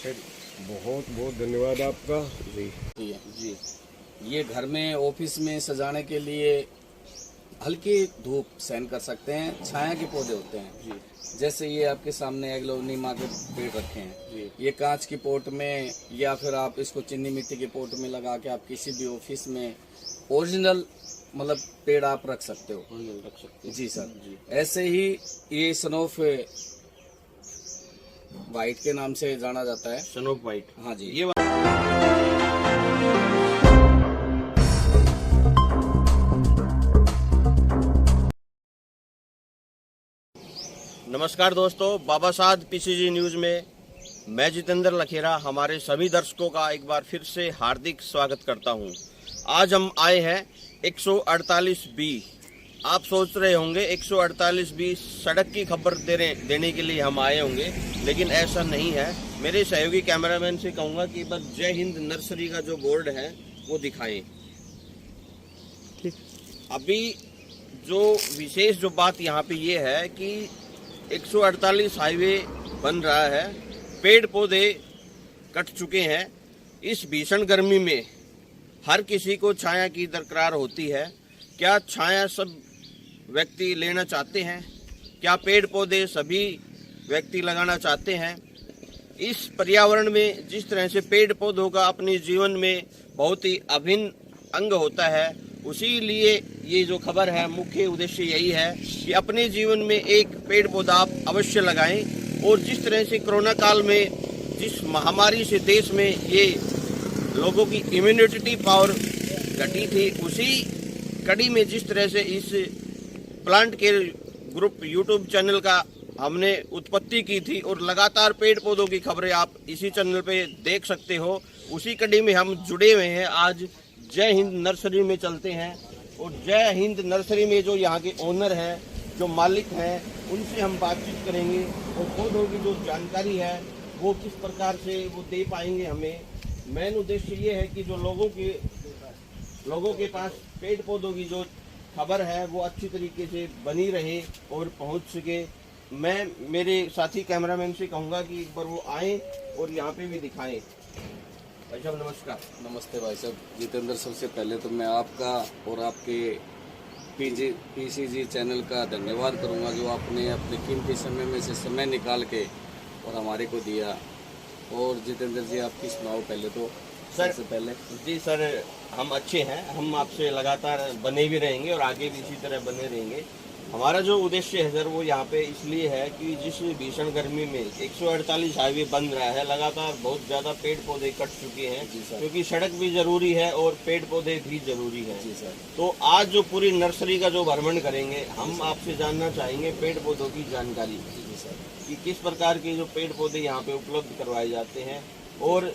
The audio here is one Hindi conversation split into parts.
सर बहुत बहुत धन्यवाद आपका। जी जी। ये घर में ऑफिस में सजाने के लिए हल्की धूप सहन कर सकते हैं, छाया के पौधे होते हैं जी। जैसे ये आपके सामने एग्लोनिमा के पेड़ रखे हैं जी। ये कांच की पोट में या फिर आप इसको चीनी मिट्टी के पोट में लगा के आप किसी भी ऑफिस में ओरिजिनल मतलब पेड़ आप रख सकते हो, रख सकते जी सर जी। ऐसे ही ये सनोफ वाइट के नाम से जाना जाता है, सनोफ वाइट। हाँ जी। ये नमस्कार दोस्तों, बाबा साहब पीसीजी न्यूज में मैं जितेंद्र लखेरा हमारे सभी दर्शकों का एक बार फिर से हार्दिक स्वागत करता हूं। आज हम आए हैं 148B। आप सोच रहे होंगे 148B सड़क की खबर देने के लिए हम आए होंगे, लेकिन ऐसा नहीं है। मेरे सहयोगी कैमरामैन से कहूंगा कि बस जय हिंद नर्सरी का जो बोर्ड है वो दिखाएं। ठीक। अभी जो विशेष जो बात यहाँ पे ये है कि 148 हाईवे बन रहा है, पेड़ पौधे कट चुके हैं। इस भीषण गर्मी में हर किसी को छाया की दरकार होती है। क्या छाया सब व्यक्ति लेना चाहते हैं? क्या पेड़ पौधे सभी व्यक्ति लगाना चाहते हैं? इस पर्यावरण में जिस तरह से पेड़ पौधों का अपने जीवन में बहुत ही अभिन्न अंग होता है, उसी लिए ये जो खबर है मुख्य उद्देश्य यही है कि अपने जीवन में एक पेड़ पौधा आप अवश्य लगाएं। और जिस तरह से कोरोना काल में जिस महामारी से देश में ये लोगों की इम्यूनिटी पावर घटी थी, उसी कड़ी में जिस तरह से इस प्लांट के ग्रुप यूट्यूब चैनल का हमने उत्पत्ति की थी और लगातार पेड़ पौधों की खबरें आप इसी चैनल पे देख सकते हो, उसी कड़ी में हम जुड़े हुए हैं। आज जय हिंद नर्सरी में चलते हैं और जय हिंद नर्सरी में जो यहाँ के ओनर हैं, जो मालिक हैं, उनसे हम बातचीत करेंगे और पौधों की जो जानकारी है वो किस प्रकार से वो दे पाएंगे हमें। मेन उद्देश्य ये है कि जो लोगों के पास पेड़ पौधों की जो खबर है वो अच्छी तरीके से बनी रहे और पहुंच सके। मैं मेरे साथी कैमरामैन से कहूँगा कि एक बार वो आए और यहाँ पे भी दिखाएं। भाई साहब नमस्कार। नमस्ते भाई साहब। जितेंद्र, सबसे पहले तो मैं आपका और आपके पीसीजी चैनल का धन्यवाद करूंगा जो आपने अपने कीमती समय में से समय निकाल के और हमारे को दिया। और जितेंद्र जी, आपकी सुनाओ पहले तो। सबसे पहले जी सर, हम अच्छे हैं, हम आपसे लगातार बने भी रहेंगे और आगे भी इसी तरह बने रहेंगे। हमारा जो उद्देश्य है सर वो यहाँ पे इसलिए है कि जिस भीषण गर्मी में 148 हाईवे बन रहा है, लगातार बहुत ज़्यादा पेड़ पौधे कट चुके हैं, क्योंकि सड़क भी जरूरी है और पेड़ पौधे भी जरूरी है। जी सर। तो आज जो पूरी नर्सरी का जो भ्रमण करेंगे, हम आपसे जानना चाहेंगे पेड़ पौधों की जानकारी कि किस प्रकार के जो पेड़ पौधे यहाँ पे उपलब्ध करवाए जाते हैं। और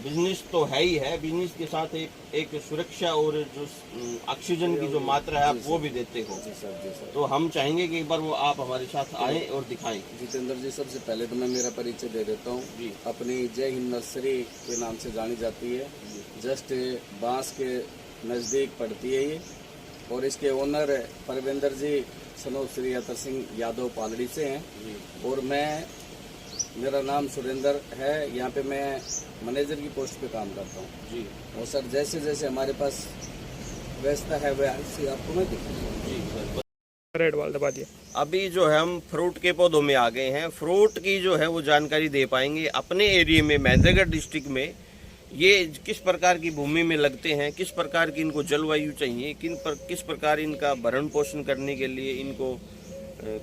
बिजनेस तो है ही है, बिजनेस के साथ एक सुरक्षा और जो ऑक्सीजन की जो मात्रा है आप वो भी देते हो। जी सर। तो हम चाहेंगे कि एक बार वो आप हमारे साथ आए और दिखाएं। जितेंद्र जी, सबसे पहले तो मैं मेरा परिचय दे देता हूँ जी। अपनी जय हिंद नर्सरी के नाम से जानी जाती है, जस्ट बांस के नज़दीक पड़ती है ये। और इसके ओनर परविंदर जी सनोफ श्री अतर सिंह यादव पालड़ी से हैं और मेरा नाम सुरेंद्र है। यहाँ पे मैं मैनेजर की पोस्ट पे काम करता हूँ जी। और सर, जैसे जैसे हमारे पास व्यवस्था है वैसे आपको मैं दिखाऊंगा जी। रेड वाल दबा दिया। अभी जो है हम फ्रूट के पौधों में आ गए हैं। फ्रूट की जो है वो जानकारी दे पाएंगे। अपने एरिया में महेंद्रगढ़ डिस्ट्रिक्ट में ये किस प्रकार की भूमि में लगते हैं, किस प्रकार की इनको जलवायु चाहिए, किस प्रकार इनका भरण पोषण करने के लिए इनको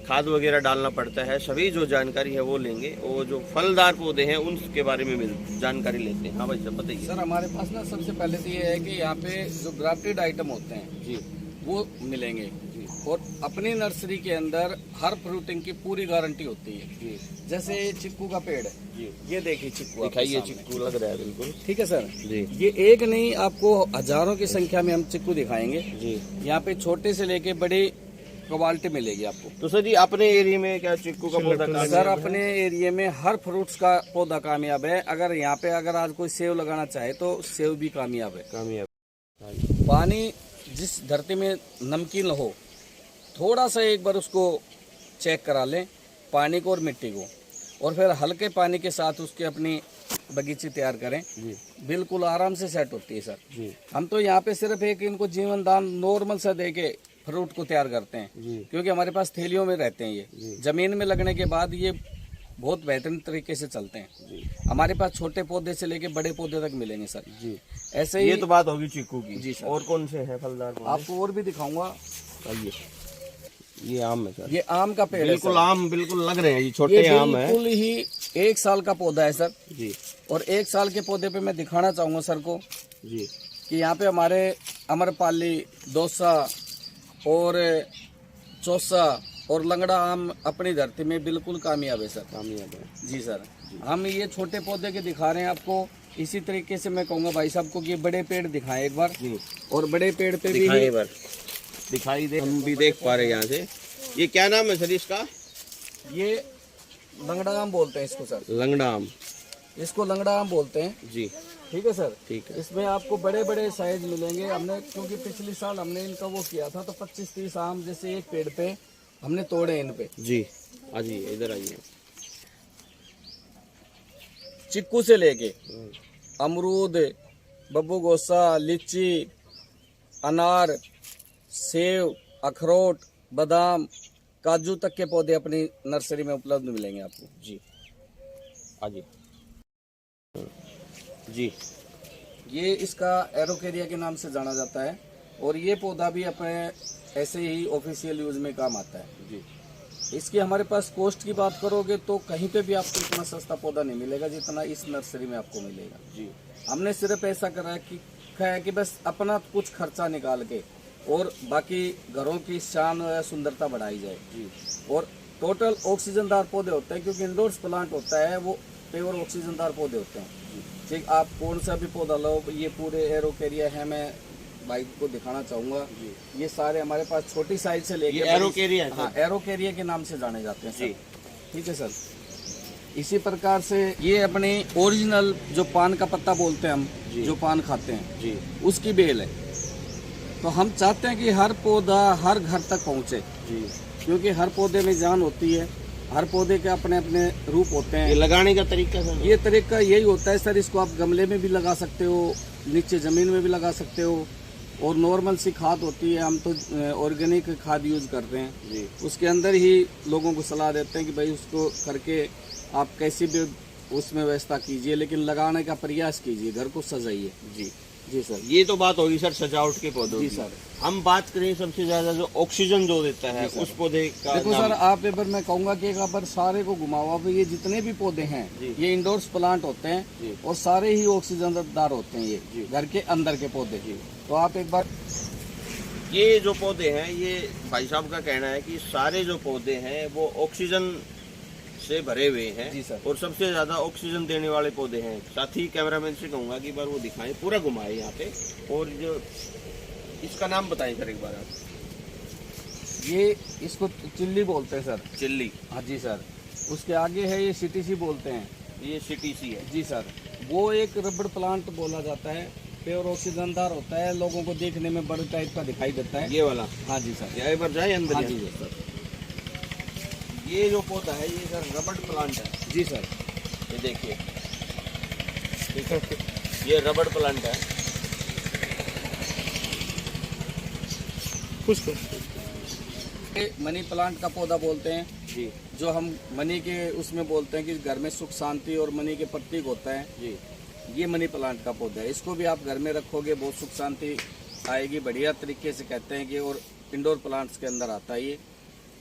खाद वगैरह डालना पड़ता है, सभी जो जानकारी है वो लेंगे। और जो फलदार पौधे हैं उनके बारे में जानकारी लेते हैं। हाँ भाई साहब बताइए। सर, हमारे पास ना सबसे पहले तो ये है कि यहाँ पे जो ग्राफ्टेड आइटम होते हैं जी वो मिलेंगे जी। और अपनी नर्सरी के अंदर हर फ्रूटिंग की पूरी गारंटी होती है जी। जैसे चिक्कू का पेड़ है जी, ये देखिए चिक्कू, दिखाइए। चिक्कू लग रहा है बिल्कुल। ठीक है सर जी। ये एक नहीं, आपको हजारों की संख्या में हम चिक्कू दिखाएंगे जी। यहाँ पे छोटे से लेके बड़ी क्वालिटी मिलेगी आपको। तो सर जी, अपने एरिया में क्या चिक्कू का पौधा कामयाब है? सर, अपने एरिया में हर फ्रूट्स का पौधा कामयाब है। अगर यहाँ पे आज कोई सेव लगाना चाहे तो सेव भी कामयाब है। पानी जिस धरती में नमकीन हो, थोड़ा सा एक बार उसको चेक करा लें, पानी को और मिट्टी को। और फिर हल्के पानी के साथ उसके अपनी बगीचे तैयार करें, बिल्कुल आराम से सेट होती है सर। हम तो यहाँ पे सिर्फ एक इनको जीवन दान नॉर्मल सा दे के फ्रूट को तैयार करते हैं, क्योंकि हमारे पास थैलियों में रहते हैं। ये जमीन में लगने के बाद ये बहुत बेहतरीन तरीके से चलते हैं। हमारे पास छोटे पौधे से लेके बड़े पौधे तक मिलेंगे सर जी। ऐसे ही ये तो बात होगी चीकू की जी सर। और कौन से हैं फलदार पौधे? आपको और भी दिखाऊंगा। आइए, ये आम है सर, ये आम का पेड़ है बिल्कुल सर। आम बिल्कुल लग रहे हैं, ये ये छोटे आम है बिल्कुल ही 1 साल का पौधा है सर जी। और 1 साल के पौधे पे मैं दिखाना चाहूंगा सर को जी कि यहाँ पे हमारे अमरपाली, दोसा और चौसा और लंगड़ा आम अपनी धरती में बिल्कुल कामयाब है सर। कामयाब है जी सर। हम ये छोटे पौधे के दिखा रहे हैं आपको। इसी तरीके से मैं कहूँगा भाई साहब को कि ये बड़े पेड़ दिखाएं एक बार जी। और बड़े पेड़ पे भी दिखाई बार दिखाई दे, हम भी देख पा रहे हैं यहाँ से। ये क्या नाम है सर इसका? ये लंगड़ा आम बोलते हैं इसको सर। लंगड़ा आम, इसको लंगड़ा आम बोलते हैं। जी ठीक है सर। ठीक है। इसमें आपको बड़े बड़े साइज मिलेंगे। हमने क्योंकि पिछले साल हमने इनका वो किया था तो 25-30 आम जैसे एक पेड़ पे हमने तोड़े इन पे। जी आइए, इधर आइए। चिक्कू से लेके अमरूद, बब्बू गोसा, लीची, अनार, सेव, अखरोट, बादाम, काजू तक के पौधे अपनी नर्सरी में उपलब्ध मिलेंगे आपको जी। आइए जी। ये इसका एरोकेरिया के नाम से जाना जाता है और ये पौधा भी अपने ऐसे ही ऑफिशियल यूज में काम आता है जी। इसकी हमारे पास कॉस्ट की बात करोगे तो कहीं पे भी आपको इतना सस्ता पौधा नहीं मिलेगा जितना इस नर्सरी में आपको मिलेगा जी। हमने सिर्फ ऐसा करा है कि बस अपना कुछ खर्चा निकाल के और बाकी घरों की शान या सुंदरता बढ़ाई जाए जी। और टोटल ऑक्सीजनदार पौधे होते हैं, क्योंकि इंडोर्स प्लांट होता है वो प्योर ऑक्सीजनदार पौधे होते हैं। ठीक, आप कौन सा भी पौधा लो, ये पूरे एरोकेरिया है, मैं भाई को दिखाना चाहूंगा। ये सारे हमारे पास छोटी साइज से लेके एरोकेरिया है? हाँ, एरोकेरिया के नाम से जाने जाते हैं सर। ठीक है सर। इसी प्रकार से ये अपनी ओरिजिनल जो पान का पत्ता बोलते हैं हम, जो पान खाते हैं जी, उसकी बेल है। तो हम चाहते हैं कि हर पौधा हर घर तक पहुंचे जी। क्योंकि हर पौधे में जान होती है, हर पौधे के अपने अपने रूप होते हैं। ये लगाने का तरीका सर? ये तरीका यही होता है सर, इसको आप गमले में भी लगा सकते हो, नीचे जमीन में भी लगा सकते हो और नॉर्मल सी खाद होती है, हम तो ऑर्गेनिक खाद यूज करते हैं जी। उसके अंदर ही लोगों को सलाह देते हैं कि भाई उसको करके आप कैसी भी उसमें व्यवस्था कीजिए, लेकिन लगाने का प्रयास कीजिए, घर को सजाइए। जी जी सर। ये तो बात होगी सर सजावट के पौधों जी की। सर। हम बात करें सबसे ज्यादा जो ऑक्सीजन जो देता है उस पौधे का देखो नाम? सर, आप एक बार मैं कहूँगा कि एक बार सारे को घुमाओ आप, ये जितने भी पौधे हैं ये इंडोर्स प्लांट होते हैं और सारे ही ऑक्सीजनदार होते हैं, ये घर के अंदर के पौधे। तो आप एक बार ये जो पौधे हैं, ये भाई साहब का कहना है कि सारे जो पौधे हैं वो ऑक्सीजन से भरे हुए हैं। जी सर। और सबसे ज्यादा ऑक्सीजन देने वाले पौधे हैं। साथ ही कैमरामैन से कहूंगा कि एक बार वो दिखाएं, पूरा घुमाएं यहाँ पे। और जो इसका नाम बताएं सर एक बार आप। ये इसको चिल्ली बोलते हैं सर। चिल्ली? हाँ जी सर। उसके आगे है ये सीटीसी बोलते हैं। ये सीटीसी है जी सर। वो एक रबड़ प्लांट बोला जाता है, प्योर ऑक्सीजनदार होता है, लोगों को देखने में बड़े टाइप का दिखाई देता है। ये वाला? हाँ जी सर। ये एक बार जाए अंदर? हाँ जी सर। ये जो पौधा है ये सर रबड़ प्लांट है। जी सर। ये देखिए, ठीक है, ये रबड़ प्लांट है। कुछ ये मनी प्लांट का पौधा बोलते हैं जी। जो हम मनी के उसमें बोलते हैं कि घर में सुख शांति और मनी के प्रतीक होता है जी। ये मनी प्लांट का पौधा है। इसको भी आप घर में रखोगे बहुत सुख शांति आएगी, बढ़िया तरीके से कहते हैं कि, और इंडोर प्लांट्स के अंदर आता है ये।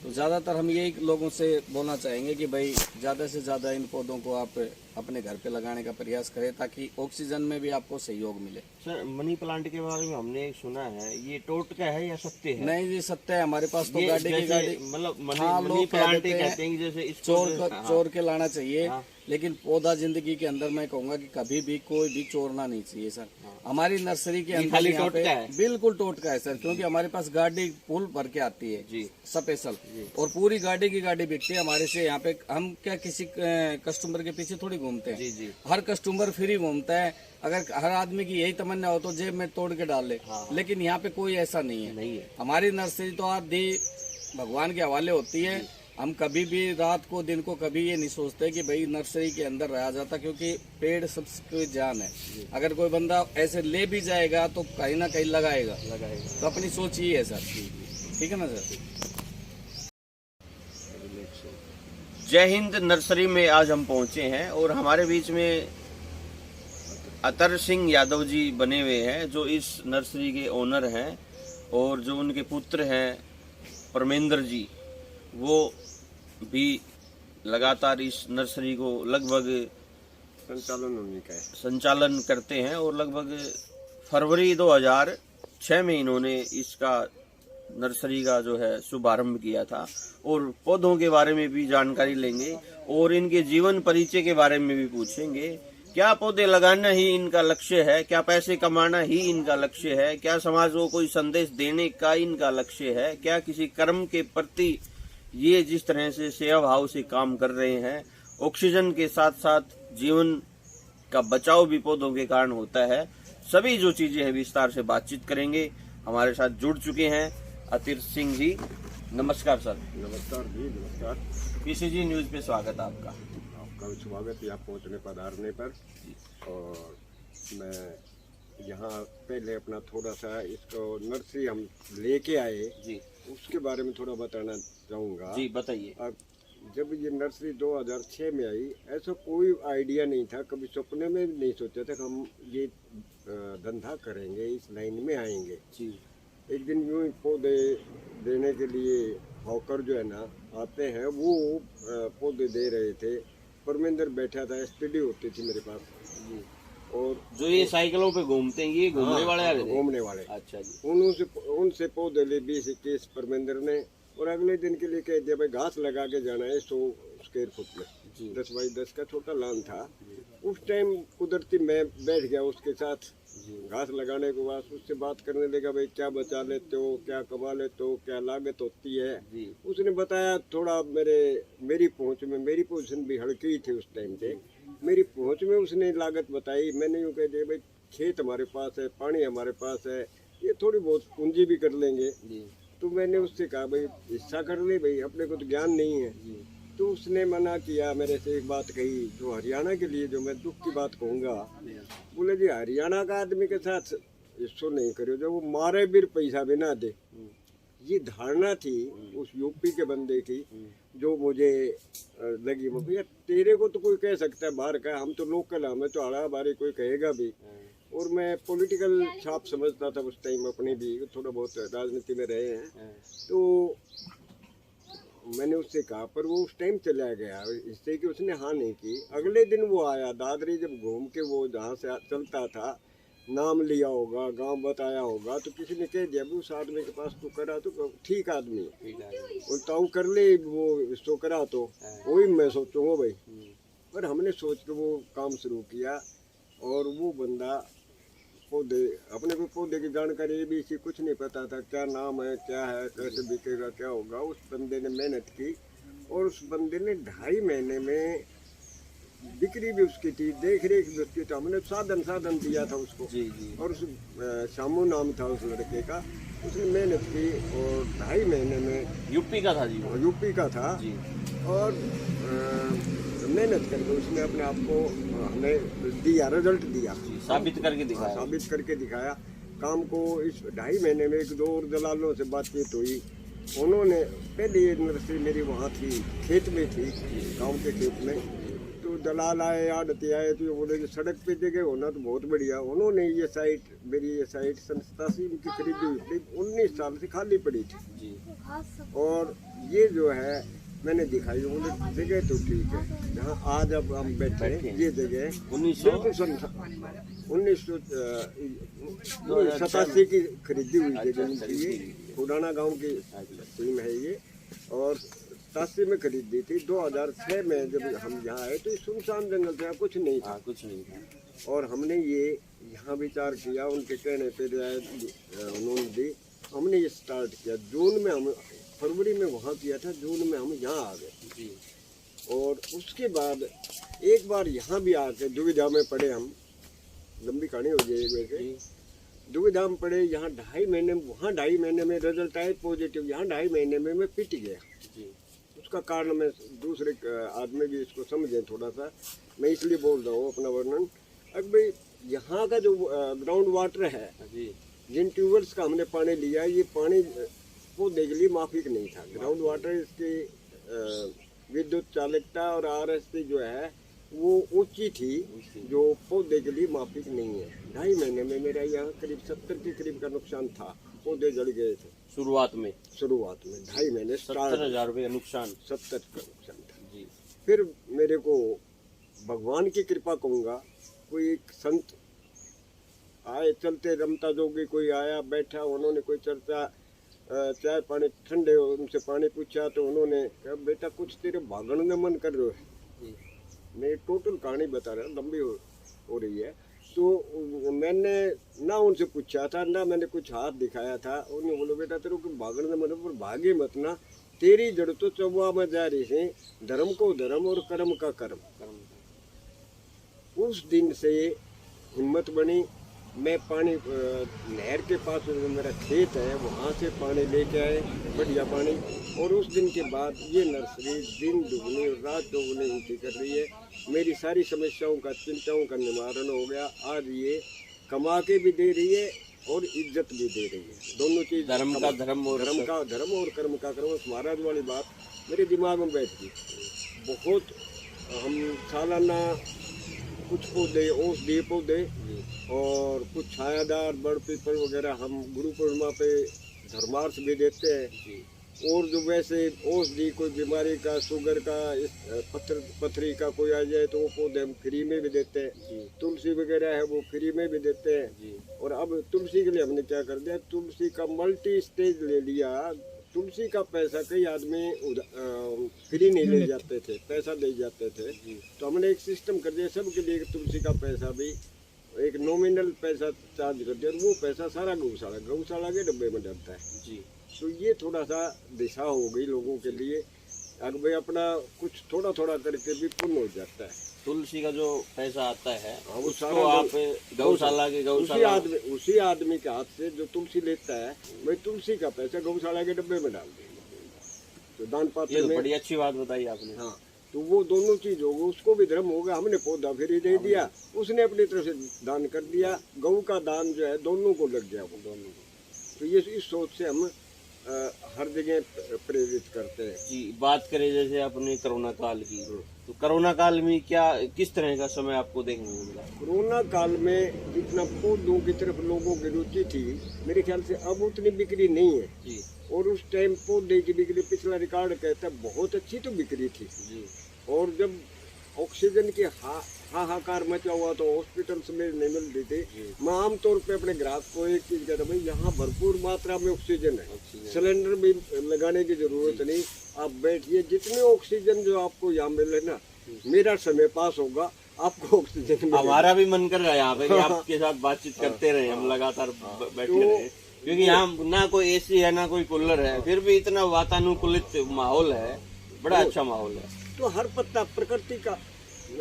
तो ज़्यादातर हम यही लोगों से बोलना चाहेंगे कि भाई ज़्यादा से ज़्यादा इन पौधों को आप अपने घर पे लगाने का प्रयास करें ताकि ऑक्सीजन में भी आपको सहयोग मिले। सर मनी प्लांट के बारे में हमने सुना है, ये टोटका है या सत्य है? नहीं जी, सत्य है। हमारे पास तो ये गाड़ी की जैसे गाड़ी, मतलब मनी, हाँ, मनी लोग कह प्लांट ही देते हैं कहते हैं कि जैसे इसको चोर के लाना चाहिए। हाँ। लेकिन पौधा जिंदगी के अंदर मैं कहूंगा कि कभी भी कोई भी चोरना नहीं चाहिए सर। हमारी नर्सरी के अंदर खाली यहाँ पे टोटका है? बिल्कुल टोटका है सर, क्योंकि हमारे पास गाड़ी फुल भर के आती है जी स्पेशल, और पूरी गाड़ी की गाड़ी बिकती है हमारे से। यहाँ पे हम क्या किसी कस्टमर के पीछे थोड़ी घूमते हैं। जी जी। हर कस्टमर फ्री घूमता है। अगर हर आदमी की यही तमन्ना हो तो जेब में तोड़ के डाल ले, लेकिन यहाँ पे कोई ऐसा नहीं है। नहीं है। हमारी नर्सरी तो आधी भगवान के हवाले होती है हम कभी भी रात को दिन को कभी ये नहीं सोचते कि भाई नर्सरी के अंदर रहा जाता, क्योंकि पेड़ सबकी जान है। अगर कोई बंदा ऐसे ले भी जाएगा तो कहीं ना कहीं लगाएगा। तो अपनी सोच ही है सर। ठीक है ना सर। जय हिंद नर्सरी में आज हम पहुंचे हैं और हमारे बीच में अतर सिंह यादव जी बने हुए हैं, जो इस नर्सरी के ओनर हैं, और जो उनके पुत्र हैं परमेंद्र जी, वो भी लगातार इस नर्सरी को लगभग संचालन करते हैं और लगभग फरवरी 2006 में इन्होंने इसका नर्सरी का जो है शुभारंभ किया था। और पौधों के बारे में भी जानकारी लेंगे और इनके जीवन परिचय के बारे में भी पूछेंगे। क्या पौधे लगाना ही इनका लक्ष्य है? क्या पैसे कमाना ही इनका लक्ष्य है? क्या समाज को कोई संदेश देने का इनका लक्ष्य है? क्या किसी कर्म के प्रति ये जिस तरह से सेवा भाव से काम कर रहे हैं, ऑक्सीजन के साथ साथ जीवन का बचाव भी पौधों के कारण होता है, सभी जो चीजें हैं विस्तार से बातचीत करेंगे। हमारे साथ जुड़ चुके हैं अतिर सिंह जी। नमस्कार सर। नमस्कार जी, नमस्कार। पीसीजी न्यूज पे स्वागत है आपका। आपका भी स्वागत है, आप पहुँचने पधारने पर। और मैं यहाँ पहले अपना थोड़ा सा इसको नर्सरी हम लेके आए जी, उसके बारे में थोड़ा बताना चाहूँगा। जी बताइए। अब जब ये नर्सरी 2006 में आई, ऐसा कोई आइडिया नहीं था, कभी सपने में भी नहीं सोचा था कि हम ये धंधा करेंगे, इस लाइन में आएंगे जी। एक दिन यूँ ही पौधे देने के लिए हॉकर जो है ना आते हैं, वो पौधे दे रहे थे। परमेंद्र बैठा था, स्टडी होती थी मेरे पास जी। और जो ये साइकिलों पे घूमते हैं, ये घूमने वाले आ रहे थे? घूमने वाले। अच्छा जी। उनसे पौधे ले 20-21 परमेंद्र ने, और अगले दिन के लिए कह दिया भाई घास लगा के जाना है 100 स्क्वायर फुट में। 10 बाई 10 का छोटा लॉन था। उस टाइम कुदरती मैं बैठ गया उसके साथ घास लगाने के बाद। उससे बात करने लगा, भाई क्या बचा लेते हो, क्या कमा लेते हो, क्या लागत होती है। उसने बताया थोड़ा मेरी पहुंच में, मेरी पोजीशन भी हल्की थी उस टाइम पे, मेरी पहुंच में उसने लागत बताई। मैंने यूँ कह दिया भाई खेत हमारे पास है, पानी हमारे पास है, ये थोड़ी बहुत पूंजी भी कर लेंगे। तो मैंने उससे कहा भाई हिस्सा कर ले भाई, अपने को तो ज्ञान नहीं है। तो उसने मना किया। मेरे से एक बात कही जो हरियाणा के लिए, जो मैं दुख की बात कहूँगा, बोले जी हरियाणा का आदमी के साथ इसको नहीं करो जो वो मारे भी पैसा भी ना दे। ये धारणा थी उस यूपी के बंदे की, जो मुझे लगी। वो भैया तेरे को तो कोई कह सकता है बाहर का, हम तो लोकल, हमें तो हरा बारी कोई कहेगा भी। और मैं पॉलिटिकल छाप समझता था उस टाइम, अपने भी थोड़ा बहुत राजनीति में रहे हैं। तो मैंने उससे कहा, पर वो उस टाइम चला गया, इससे कि उसने हाँ नहीं की। अगले दिन वो आया दादरी, जब घूम के वो जहाँ से चलता था, नाम लिया होगा, गांव बताया होगा, तो किसी ने कह दिया उस आदमी के पास तो करा तो ठीक आदमी है, और ताऊ कर ले वो इसको करा तो वही मैं सोचूंगा भाई। पर हमने सोच के वो काम शुरू किया। और वो बंदा पौधे, अपने को पौधे की जानकारी भी इसी कुछ नहीं पता था, क्या नाम है, क्या है, कैसे बिकेगा, क्या होगा। उस बंदे ने मेहनत की और उस बंदे ने 2.5 महीने में बिक्री भी उसकी थी, देख रेख भी उसकी थी। हमने साधन दिया था उसको जी जी। और उस शामू नाम था उस लड़के का, उसने मेहनत की और 2.5 महीने में, यूपी का था जी, यूपी का था जी। और मेहनत करके उसने अपने आप को हमें दिया, रिजल्ट दिया, साबित करके दिखाया। साबित करके दिखाया काम को। इस 2.5 महीने में 1-2 और दलालों से बातचीत हुई। उन्होंने पहले ये नर्सरी मेरी वहाँ थी, खेत में थी, गांव के खेत में। तो दलाल आए, आड़ती आए, तो बोले कि सड़क पे जगह होना तो बहुत बढ़िया। उन्होंने ये साइट, मेरी ये साइट 87 की खरीदी हुई थी, 19 साल से खाली पड़ी थी। और ये जो है मैंने दिखाई, बोले जगह तो ठीक है, जहाँ आज अब हम बैठे हैं ये जगह 1987 की खरीदी हुई जगह। ये पुराना गांव की टीम है ये, और 87 में खरीदी थी। 2006 में जब हम यहाँ आए तो सुनसान जंगल था, कुछ नहीं था, कुछ नहीं था। और हमने ये यहाँ विचार किया, उनके कहने पे उन्होंने दी, हमने ये स्टार्ट किया। जून में हम, फरवरी में वहाँ किया था, जून में हम यहाँ आ गए। और उसके बाद एक बार यहाँ भी आके दुविधा में पड़े हम, लंबी कहानी हो गई वैसे। दुविधा में पड़े यहाँ 2.5 महीने में, वहाँ 2.5 महीने में रिजल्ट आए पॉजिटिव, यहाँ 2.5 महीने में मैं पिट गया। उसका कारण मैं दूसरे आदमी भी इसको समझें थोड़ा सा, मैं इसलिए बोल रहा हूँ अपना वर्णन। अब भाई यहाँ का जो ग्राउंड वाटर है, जी जिन ट्यूबवेल्स का हमने पानी लिया, ये पानी पौधे के लिए माफिक नहीं था। ग्राउंड वाटर इसकी विद्युत चालकता और आरएसटी जो है वो ऊंची थी, जो पौधे के लिए माफिक नहीं है। 2.5 महीने में मेरा यहाँ करीब 70 के करीब का नुकसान था, पौधे जल गए थे शुरुआत में 2.5 महीने 70,000 रुपये नुकसान। 70 का नुकसान था जी फिर मेरे को भगवान की कृपा कहूँगा, कोई एक संत आए चलते रमता जोगी, कोई आया बैठा, उन्होंने कोई चर्चा चाय पानी ठंडे उनसे पानी पूछा तो उन्होंने कहा बेटा कुछ तेरे भागने का मन कर रहे है। मैं टोटल कहानी बता रहा हूँ, लंबी हो रही है। तो मैंने ना उनसे पूछा था ना मैंने कुछ हाथ दिखाया था। उन्होंने बोला बेटा तेरे को भागने का मन है पर भागे मत ना, तेरी जड़ तो चौवा में जा रही है, धर्म को धर्म और कर्म का कर्म। उस दिन से हिम्मत बनी, मैं पानी नहर के पास जो मेरा खेत है वहाँ से पानी लेके आए, बढ़िया पानी। और उस दिन के बाद ये नर्सरी दिन दुगनी और रात दोगुनी ऊँची कर रही है। मेरी सारी समस्याओं का चिंताओं का निवारण हो गया। आज ये कमा के भी दे रही है और इज्जत भी दे रही है, दोनों चीज़। धर्म का धर्म और कर्म का कर्म। उस महाराज वाली बात मेरे दिमाग में बैठ गई। बहुत हम सालाना कुछ पौधे, औषधीय पौधे और कुछ छायादार बड़ पीपल वगैरह हम गुरु पूर्णिमा पे धर्मार्थ भी देते हैं। और जो वैसे औषधि कोई बीमारी का, शुगर का, पथरी का कोई आ जाए तो वो पौधे हम फ्री में भी देते हैं। तुलसी वगैरह है वो फ्री में भी देते हैं। और अब तुलसी के लिए हमने क्या कर दिया, तुलसी का मल्टी स्टेज ले लिया। तुलसी का पैसा कई आदमी फ्री नहीं ले जाते थे, पैसा दे जाते थे। तो हमने एक सिस्टम कर दिया सबके लिए, तुलसी का पैसा भी एक नॉमिनल पैसा चार्ज कर दिया। वो पैसा सारा गौशाला के डब्बे में डलता है जी। तो ये थोड़ा सा दिशा हो गई लोगों के लिए। अगर भाई अपना कुछ थोड़ा थोड़ा करके भी पुण्य हो जाता है। तुलसी का जो पैसा आता है वो उसको आप गौशाला के उसी आदमी के हाथ से जो तुलसी लेता है, भाई तुलसी का पैसा गौशाला के डब्बे में डाल देंगे, तो दान पात्र में। बड़ी अच्छी बात बताई आपने। हाँ, तो वो दोनों चीज होगा, उसको भी धर्म होगा। हमने पौधा फ्री दे दिया, उसने अपनी तरफ से दान कर दिया। गऊ का दान जो है दोनों को लग गया, वो दोनों को। तो ये इस सोच से हम हर जगह प्रेरित करते हैं जी। बात करें जैसे अपने कोरोना काल की, तो कोरोना काल में क्या किस तरह का समय आपको देखने को मिला? कोरोना काल में जितना पौधों की तरफ लोगों की रुचि थी, मेरे ख्याल से अब उतनी बिक्री नहीं है जी। और उस टाइम पौधे की बिक्री, पिछला रिकॉर्ड कहता है बहुत अच्छी तो बिक्री थी जी। और जब ऑक्सीजन की हाहाकार मचा हुआ तो हॉस्पिटल्स में नहीं मिल रही थी। मैं आमतौर पे अपने ग्राहक को एक चीज कहता, भाई यहाँ भरपूर मात्रा में ऑक्सीजन है, सिलेंडर भी लगाने की जरूरत नहीं, आप बैठिए, जितने ऑक्सीजन जो आपको यहाँ मिले ना, मेरा समय पास होगा, आपको ऑक्सीजन। हमारा भी मन कर रहा है यहाँ पे कि आपके साथ बातचीत करते रहे, हम लगातार बैठे रहे, क्योंकि यहाँ ना कोई एसी है ना कोई कूलर है, फिर भी इतना वातानुकूलित माहौल है, बड़ा अच्छा माहौल है। तो हर पत्ता प्रकृति का,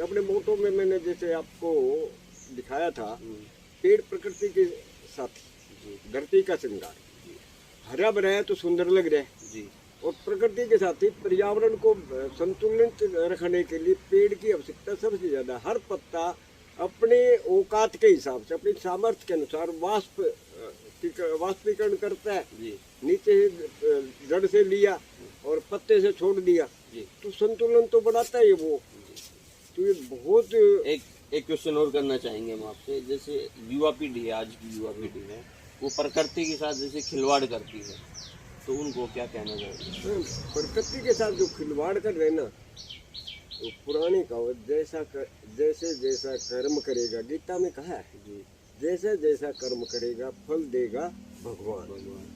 अपने मोटो में मैंने जैसे आपको दिखाया था, पेड़ प्रकृति के साथी, धरती का श्रृंगार, हरा भरा है तो सुंदर लग रहा है जी। और प्रकृति के साथ ही पर्यावरण को संतुलित रखने के लिए पेड़ की आवश्यकता सबसे ज्यादा। हर पत्ता अपने औकात के हिसाब से, अपनी सामर्थ्य के अनुसार वाष्पीकरण करता है जी। नीचे जड़ से लिया और पत्ते से छोड़ दिया जी, तो संतुलन तो बढ़ाता है वो। तो ये बहुत एक क्वेश्चन और करना चाहेंगे हम आपसे, जैसे युवा पीढ़ी है, आज की युवा पीढ़ी है, वो प्रकृति के साथ जैसे खिलवाड़ करती है, तो उनको क्या कहना चाहिए? प्रकृति के साथ जो खिलवाड़ कर रहे ना, तो पुरानी कहावत जैसे जैसा कर्म करेगा, गीता में कहा है जी, जैसा जैसा कर्म करेगा फल देगा भगवान।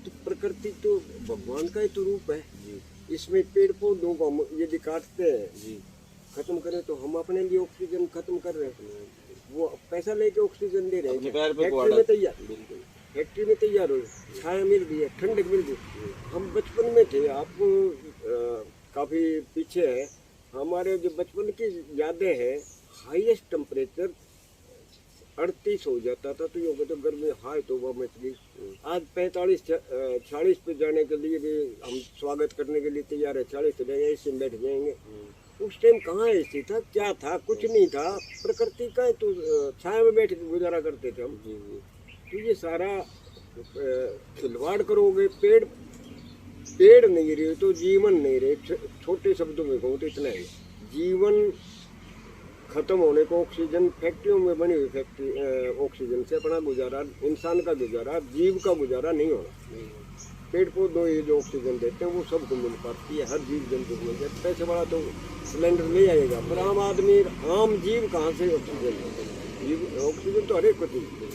तो प्रकृति तो भगवान का ही तो रूप है जी। इसमें पेड़ पौधों को हम यदि काटते हैं जी, खत्म करें, तो हम अपने लिए ऑक्सीजन खत्म कर रहे हैं। वो पैसा लेके ऑक्सीजन दे रहे हैं, फैक्ट्री में तैयार हो, छाया मिल रही है, ठंडक मिल रही है। हम बचपन में थे, आपको काफी पीछे है, हमारे जो बचपन की यादें हैं, हाईएस्ट टेम्परेचर 38 हो जाता था, तो यूँ कहते गर्मी हाय तो वह मच गई। आज 45-46 पे जाने के लिए भी हम स्वागत करने के लिए तैयार है, 40 एसी में बैठ जाएंगे। उस टाइम कहाँ एसी था, क्या था, कुछ नहीं था, प्रकृति का तो छाया में बैठ के गुजारा करते थे हम। तो ये सारा खिलवाड़ करोगे, पेड़ नहीं रहे तो जीवन नहीं रहे। छोटे शब्दों में कहूँ तो इतना है, जीवन खत्म होने को ऑक्सीजन, फैक्ट्रियों में बनी हुई ऑक्सीजन से अपना गुजारा, इंसान का गुजारा, जीव का गुजारा नहीं होना। पेड़ पौधों ये जो ऑक्सीजन देते हैं वो सबको मिल पाती है, हर जीव जंतु को मिल जाती है। पैसे वाला तो सिलेंडर ले आएगा, पर आम आदमी, आम जीव कहाँ से ऑक्सीजन? ऑक्सीजन तो हर एक को चाहिए।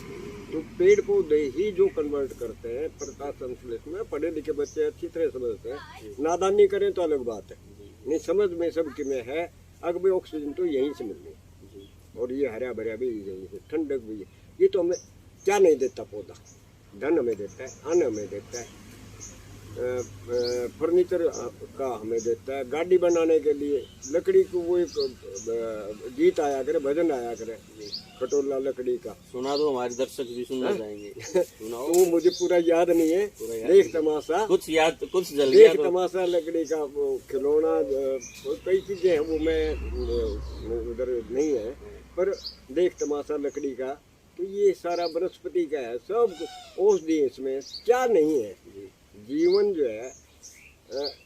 तो पेड़ पौधे ही जो कन्वर्ट करते हैं प्रकाश संश्लेषण में। पढ़े लिखे बच्चे अच्छी तरह समझते हैं, नादानी करें तो अलग बात है, नहीं समझ में सबके में है। अगर ऑक्सीजन तो यहीं से मिल रही है, और ये हरा भरा भी यहीं से, ठंडक भी है। ये तो हमें क्या नहीं देता पौधा? धन हमें देता है, अन्न हमें देता है, फर्नीचर का हमें देता है, गाड़ी बनाने के लिए लकड़ी को वो एक गीत आया करे, भजन आया करे, खटोला लकड़ी का। सुना दो, हमारे दर्शक भी सुनना चाहेंगे। सुनाओ। तो मुझे पूरा याद नहीं है, देख तमाशा, कुछ याद, कुछ जल गया देख तमाशा लकड़ी का, वो खिलौना, कई चीजें हैं वो मैं उधर नहीं है, पर देख तमाशा लकड़ी का। तो ये सारा वनस्पति का है, सब औषधि इसमें, क्या नहीं है। जीवन जो है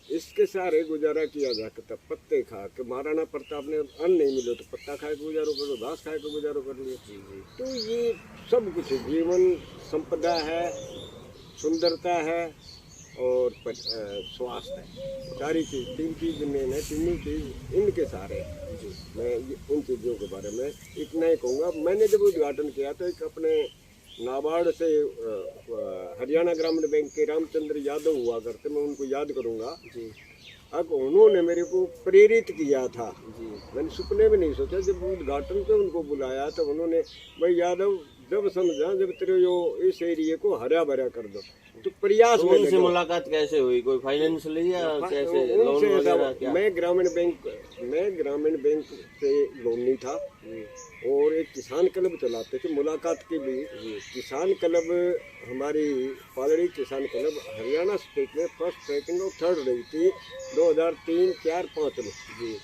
इसके सारे गुजारा किया जा सकता। पत्ते खा के, महाराणा प्रताप ने अन्न नहीं मिले तो पत्ता खाए के गुजारो करो, घास खाए के गुजारो कर लिए। तो ये सब कुछ जीवन संपदा है, सुंदरता है और स्वास्थ्य है। सारी चीज, 3 चीज मेन है, तीनों चीज इनके सारे। मैं इन चीज़ों के बारे में इतना ही कहूँगा। मैंने जब उद्घाटन किया तो एक अपने नाबार्ड से हरियाणा ग्रामीण बैंक के रामचंद्र यादव हुआ करते, मैं उनको याद करूँगा जी। अब उन्होंने मेरे को प्रेरित किया था जी। मैंने सपने में नहीं सोचा, जब उद्घाटन पे उनको बुलाया तो उन्होंने, भाई यादव जब समझा, जब तेरे जो इस एरिया को हरा भरा कर दो, तो प्रयास में उनसे मुलाकात कैसे हुई? कोई फाइनेंशियली या कैसे? लोन वगैरह क्या? मैं ग्रामीण बैंक से लोन नहीं था, और एक किसान क्लब चलाते थे। मुलाकात के भी किसान क्लब, हमारी पालड़ी किसान क्लब हरियाणा स्टेट में फर्स्ट, सेकंड और थर्ड रही थी 2003, 4, 5 में जी।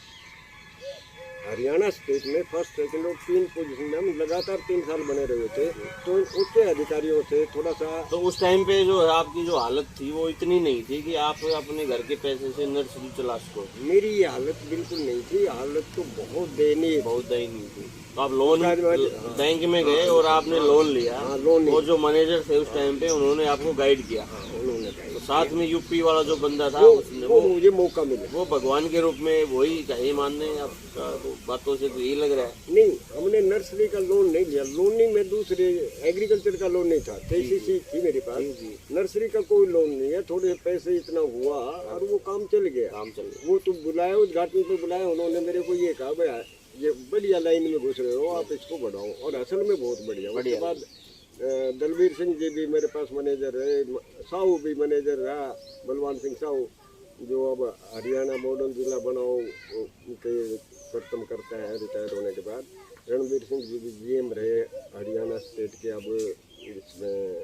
हरियाणा स्टेट में फर्स्ट, सेकंड और 3 पोजीशन में हम लगातार 3 साल बने रहे थे। तो उच्च अधिकारियों से थोड़ा सा, तो उस टाइम पे जो आपकी जो हालत थी वो इतनी नहीं थी कि आप अपने घर के पैसे से नर्सरी चला सको? मेरी ये हालत बिल्कुल नहीं थी, हालत तो बहुत दयनीय थी। तो आप लोन बैंक में गए और आपने लोन लिया, और जो मैनेजर थे उस टाइम पे उन्होंने आपको गाइड किया, उन्होंने तो साथ में यूपी वाला जो बंदा था वो मुझे मौका मिला, वो भगवान के रूप में वही चाहिए मानने आपका, तो बातों से तो यही लग रहा है। नहीं, हमने नर्सरी का लोन नहीं लिया, लोनिंग में दूसरे एग्रीकल्चर का लोन नहीं था, KCC थी मेरे पास, नर्सरी का कोई लोन नहीं है। थोड़े पैसे इतना हुआ और वो काम चल गया। वो तो बुलाया, उद्घाटन पे बुलाया, उन्होंने मेरे को ये कहा, भाई ये बढ़िया लाइन में घुस रहे हो, आप इसको बढ़ाओ, और असल में बहुत बढ़िया। उसके बाद दलवीर सिंह जी भी मेरे पास मैनेजर रहे, साहू भी मैनेजर रहा, बलवान सिंह साहू, जो अब हरियाणा मॉडल जिला बनाओ के खत्म करता है रिटायर होने के बाद। रणवीर सिंह जी भी GM रहे हरियाणा स्टेट के, अब इसमें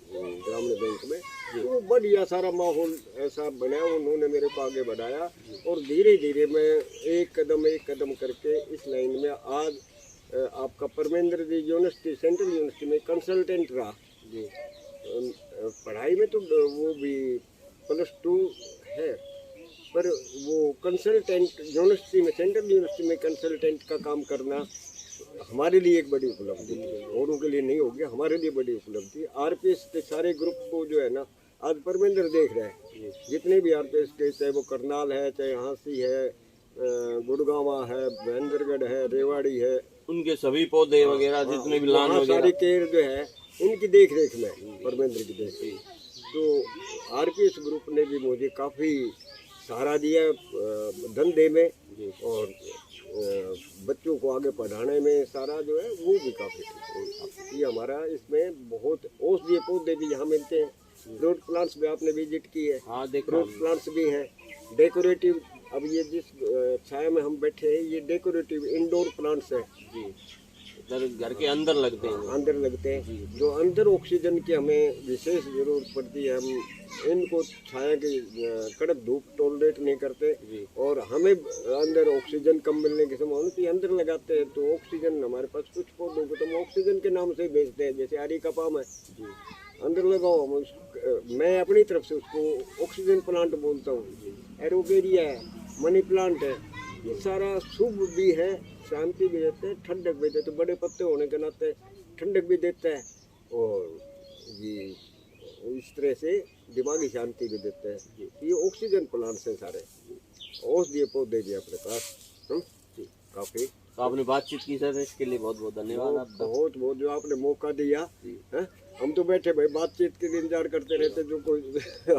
ग्रामीण बैंक में। तो बढ़िया सारा माहौल ऐसा बना, उन्होंने मेरे को आगे बढ़ाया, और धीरे धीरे मैं एक कदम करके इस लाइन में आज आपका परमेंद्र जी यूनिवर्सिटी, सेंट्रल यूनिवर्सिटी में कंसल्टेंट रहा जी। पढ़ाई में तो वो भी +2 है, पर वो कंसल्टेंट यूनिवर्सिटी में, सेंट्रल यूनिवर्सिटी में कंसल्टेंट का काम करना हमारे लिए एक बड़ी उपलब्धि है। औरों के लिए नहीं होगी, हमारे लिए बड़ी उपलब्धि। RPS के सारे ग्रुप को जो है ना, आज परमेंद्र देख रहे हैं, जितने भी RPS के, चाहे वो करनाल है, चाहे हाँसी है, गुड़गांवा है, महेंद्रगढ़ है, रेवाड़ी है, उनके सभी पौधे वगैरह जितने भी लान वगैरह, सारी केयर जो है उनकी देख रेख में, परमेंद्र की देख रेख। तो RPS ग्रुप ने भी मुझे काफ़ी सहारा दिया धंधे में, और बच्चों को आगे पढ़ाने में सारा जो है वो भी काफ़ी ठीक है। ये हमारा इसमें बहुत औषधीय पौधे भी यहाँ मिलते हैं। फ्रूट प्लांट्स भी आपने विजिट की है, फ्रूट प्लांट्स भी हैं, डेकोरेटिव। अब ये जिस छाया में हम बैठे हैं, ये डेकोरेटिव इंडोर प्लांट्स है जी। घर के अंदर लगते हैं। अंदर लगते हैं, जो अंदर ऑक्सीजन की हमें विशेष जरूरत पड़ती है। हम इनको छाया की कड़क धूप टॉलरेट नहीं करते, और हमें अंदर ऑक्सीजन कम मिलने की संभावना होती है, अंदर लगाते हैं। तो ऑक्सीजन हमारे पास कुछ पौधों को तो हम ऑक्सीजन के नाम से ही बेचते हैं, जैसे आरी का पाम है, अंदर लगाओ। मैं अपनी तरफ से उसको ऑक्सीजन प्लांट बोलता हूँ। एरोवेरिया है, मनी प्लांट है, ये सारा शुभ भी है, शांति भी देते हैं, ठंडक भी देते हैं। बड़े पत्ते होने के नाते ठंडक भी देता है, और ये इस तरह से दिमागी शांति भी देते हैं। ये ऑक्सीजन प्लांट्स हैं सारे, औषधीय पौधे भी अपने पास काफी। तो आपने बातचीत की सर, इसके लिए बहुत बहुत धन्यवाद आपका। बहुत बहुत जो आपने मौका दिया है। हम तो बैठे भाई बातचीत के लिए इंतजार करते रहते, जो कोई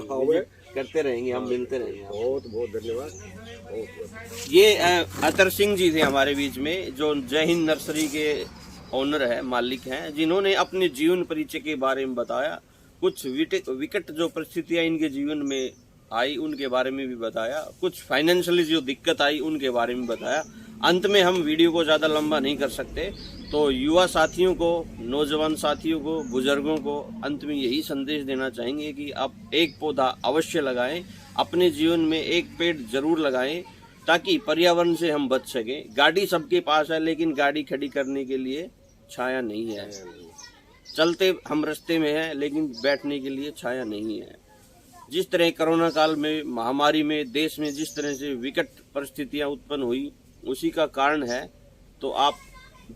हमें करते रहेंगे, हम मिलते रहेंगे। बहुत बहुत धन्यवाद। बहुत ये अतर सिंह जी थे हमारे बीच में, जो जय हिंद नर्सरी के ओनर है, मालिक हैं, जिन्होंने अपने जीवन परिचय के बारे में बताया। कुछ विकट जो परिस्थितियां इनके जीवन में आई उनके बारे में भी बताया, कुछ फाइनेंशियली जो दिक्कत आई उनके बारे में बताया। अंत में हम वीडियो को ज़्यादा लंबा नहीं कर सकते, तो युवा साथियों को, नौजवान साथियों को, बुजुर्गों को अंत में यही संदेश देना चाहेंगे कि आप एक पौधा अवश्य लगाएं, अपने जीवन में एक पेड़ जरूर लगाएं, ताकि पर्यावरण से हम बच सकें। गाड़ी सबके पास है, लेकिन गाड़ी खड़ी करने के लिए छाया नहीं है। चलते हम रास्ते में हैं, लेकिन बैठने के लिए छाया नहीं है। जिस तरह कोरोना काल में, महामारी में, देश में जिस तरह से विकट परिस्थितियां उत्पन्न हुई, उसी का कारण है। तो आप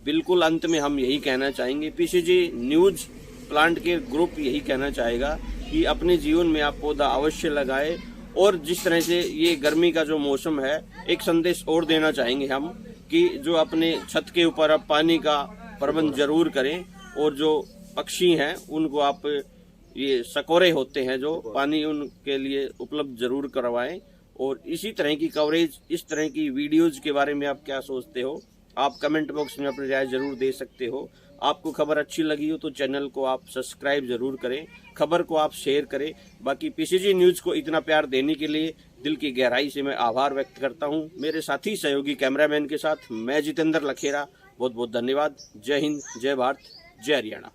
बिल्कुल अंत में हम यही कहना चाहेंगे, पीसीजी न्यूज प्लांट के ग्रुप यही कहना चाहेगा कि अपने जीवन में आप पौधा अवश्य लगाएं। और जिस तरह से ये गर्मी का जो मौसम है, एक संदेश और देना चाहेंगे हम कि जो अपने छत के ऊपर आप पानी का प्रबंध जरूर करें, और जो पक्षी हैं उनको आप, ये सकोरे होते हैं जो, पानी उनके लिए उपलब्ध जरूर करवाएं। और इसी तरह की कवरेज, इस तरह की वीडियोज के बारे में आप क्या सोचते हो, आप कमेंट बॉक्स में अपनी राय जरूर दे सकते हो। आपको खबर अच्छी लगी हो तो चैनल को आप सब्सक्राइब जरूर करें, खबर को आप शेयर करें। बाकी पीसीजी न्यूज को इतना प्यार देने के लिए दिल की गहराई से मैं आभार व्यक्त करता हूं। मेरे साथी सहयोगी कैमरामैन के साथ मैं जितेंद्र लखेरा, बहुत बहुत धन्यवाद। जय हिंद, जय भारत, जय हरियाणा।